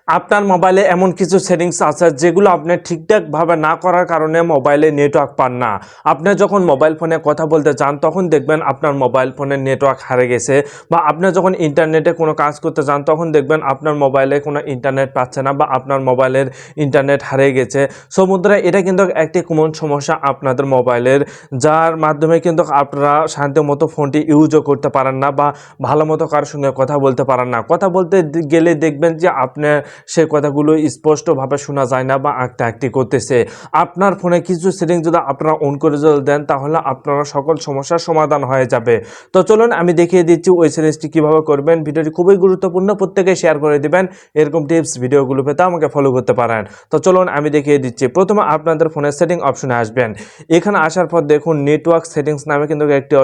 আপনার মোবাইলে এমন কিছু সেটিংস আছে যেগুলো আপনি ঠিকঠাকভাবে না করার কারণে মোবাইলে নেটওয়ার্ক পান না। আপনি যখন মোবাইল ফোনে কথা বলতে চান তখন দেখবেন আপনার মোবাইল ফোনের নেটওয়ার্ক হারিয়ে গেছে, বা আপনি যখন ইন্টারনেটে কোনো কাজ করতে চান তখন দেখবেন আপনার মোবাইলে কোনো ইন্টারনেট পাচ্ছে না, বা আপনার মোবাইলের ইন্টারনেট হারিয়ে গেছে। সো বন্ধুরা, এটা কিন্তু একটি কমন সমস্যা আপনাদের মোবাইলের, যার মাধ্যমে কিন্তু আপনারা শান্তি মতো ফোনটি ইউজও করতে পারেন না, বা ভালো মতো কারোর সঙ্গে কথা বলতে পারেন না। কথা বলতে গেলে দেখবেন যে আপনার সেই কথাগুলো স্পষ্টভাবে শোনা যায় না, বা আঁকতে করতেছে। আপনার ফোনে কিছু সেটিং যদি আপনারা অন করে যদি দেন তাহলে আপনারা সকল সমস্যার সমাধান হয়ে যাবে। তো চলুন আমি দেখিয়ে দিচ্ছি ওই সেটিংসটি কীভাবে করবেন। ভিডিওটি খুবই গুরুত্বপূর্ণ, প্রত্যেকে শেয়ার করে দিবেন। এরকম টিপস ভিডিওগুলো পেতে আমাকে ফলো করতে পারেন। তো চলুন আমি দেখিয়ে দিচ্ছি। প্রথমে আপনাদের ফোনের সেটিং অপশনে আসবেন। এখানে আসার পর দেখুন নেটওয়ার্ক সেটিংস নামে কিন্তু একটি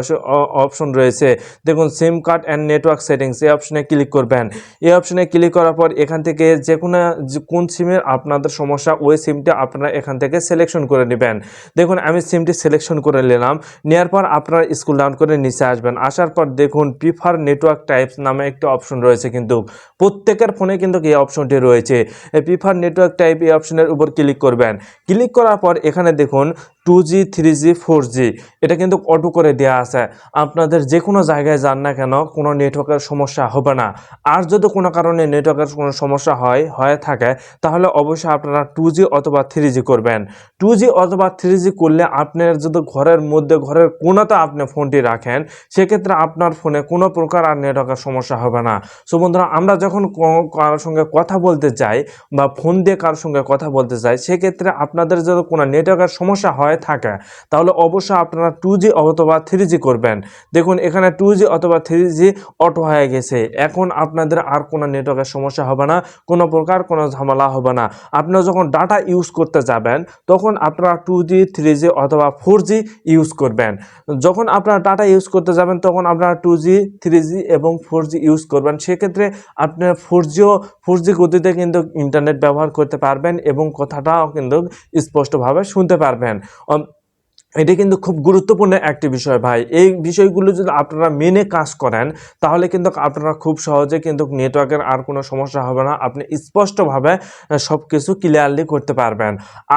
অপশন রয়েছে। দেখুন সিম কার্ড অ্যান্ড নেটওয়ার্ক সেটিংস, এই অপশনে ক্লিক করবেন। এই অপশনে ক্লিক করার পর এখান থেকে যে কোনো কোন সিমের আপনাদের সমস্যা ওই সিমটা আপনারা এখান থেকে সিলেকশন করে নেবেন। দেখুন আমি সিমটি সিলেকশন করে নিলাম। নেওয়ার পর আপনারা স্ক্রল ডাউন করে নিচে আসবেন। আসার পর দেখুন প্রিফার নেটওয়ার্ক টাইপস নামে একটি অপশন রয়েছে, কিন্তু প্রত্যেকের ফোনে কিন্তু এই অপশনটি রয়েছে। এই প্রিফার নেটওয়ার্ক টাইপ এই অপশনের উপর ক্লিক করবেন। ক্লিক করার পর এখানে দেখুন 2G 3G 4G এটা কিন্তু অটো করে দেওয়া আছে। আপনাদের যে কোনো জায়গায় যান না কেন কোনো নেটওয়ার্কের সমস্যা হবে না। আর যদি কোনো কারণে নেটওয়ার্কের কোনো সমস্যা হয়ে থাকে তাহলে অবশ্যই আপনারা 2G অথবা 3G করবেন। 2G অথবা 3G করলে আপনার যদি ঘরের মধ্যে ঘরের কোনাতে আপনি ফোনটি রাখেন সেক্ষেত্রে আপনার ফোনে কোনো প্রকার আর নেটওয়ার্কের সমস্যা হবে না। সো বন্ধুরা, আমরা যখন কারোর সঙ্গে কথা বলতে চাই বা ফোন দিয়ে কারোর সঙ্গে কথা বলতে চাই সেক্ষেত্রে আপনাদের যদি কোনো নেটওয়ার্কের সমস্যা হয়ে থাকে তাহলে অবশ্যই আপনারা 2G অথবা 3G করবেন। দেখুন এখানে 2G অথবা 3G অটো হয়ে গেছে। এখন আপনাদের আর কোনো নেটওয়ার্কের সমস্যা হবে না, কোনো প্রকার কোনো ঝামেলা হবে না। আপনারা যখন ডাটা ইউজ করতে যাবেন তখন আপনারা 2G 3G অথবা 4G ইউজ করবেন। যখন আপনারা ডাটা ইউজ করতে যাবেন তখন আপনারা 2G 3G এবং 4G ইউজ করবেন। সেক্ষেত্রে আপনার 4G গতিতে কিন্তু ইন্টারনেট ব্যবহার করতে পারবেন এবং কথাটাও কিন্তু স্পষ্টভাবে শুনতে পারবেন। এটি কিন্তু খুব গুরুত্বপূর্ণ একটি বিষয় ভাই। এই বিষয়গুলো যদি আপনারা মেনে কাজ করেন তাহলে কিন্তু আপনারা খুব সহজে কিন্তু নেটওয়ার্কের আর কোনো সমস্যা হবে না। আপনি স্পষ্টভাবে সব কিছু ক্লিয়ারলি করতে পারবেন।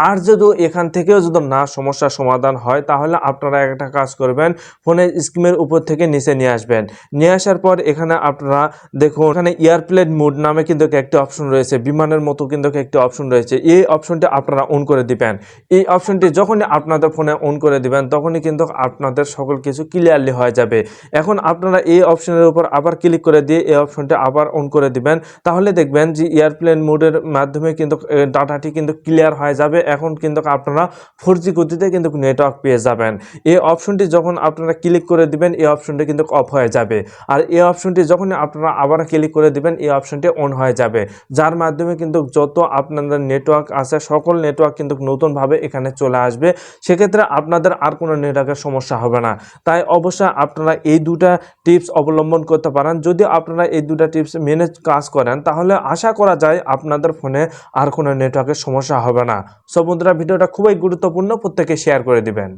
আর যদি এখান থেকেও যদি না সমস্যার সমাধান হয় তাহলে আপনারা একটা কাজ করবেন, ফোনের স্ক্রিনের উপর থেকে নিচে নিয়ে আসবেন। নিয়ে আসার পর এখানে আপনারা দেখুন এখানে এয়ারপ্লেন মোড নামে কিন্তু একটি অপশন রয়েছে, বিমানের মতো কিন্তু একটি অপশন রয়েছে। এই অপশনটি আপনারা অন করে দিবেন। এই অপশনটি যখনই আপনাদের ফোনে অন করে দিবেন তখনই কিন্তু আপনাদের সকল কিছু ক্লিয়ারলি হয়ে যাবে। এখন আপনারা এই অপশনের উপর আবার ক্লিক করে দিয়ে এই অপশনটি আবার অন করে দিবেন। তাহলে দেখবেন যে এয়ারপ্লেন মোডের মাধ্যমে কিন্তু ডাটাটি কিন্তু ক্লিয়ার হয়ে যাবে। এখন কিন্তু আপনারা 4G গতিতে কিন্তু নেটওয়ার্ক পেয়ে যাবেন। এই অপশনটি যখন আপনারা ক্লিক করে দিবেন এই অপশনটি কিন্তু অফ হয়ে যাবে। আর এই অপশনটি যখন আপনারা আবার ক্লিক করে দিবেন এই অপশনটি অন হয়ে যাবে, যার মাধ্যমে কিন্তু যত আপনাদের নেটওয়ার্ক আছে সকল নেটওয়ার্ক কিন্তু নতুনভাবে এখানে চলে আসবে। সেক্ষেত্রে আপনাদের আর কোনো নেটওয়ার্কের সমস্যা হবে না। তাই অবশ্যই আপনারা এই দুটা টিপস অবলম্বন করতে পারেন। যদি আপনারা এই দুটা টিপস মেনে কাজ করেন তাহলে আশা করা যায় আপনাদের ফোনে আর কোনো নেটওয়ার্কের সমস্যা হবে না। সো বন্ধুরা, ভিডিওটা খুবই গুরুত্বপূর্ণ, প্রত্যেকে শেয়ার করে দিবেন।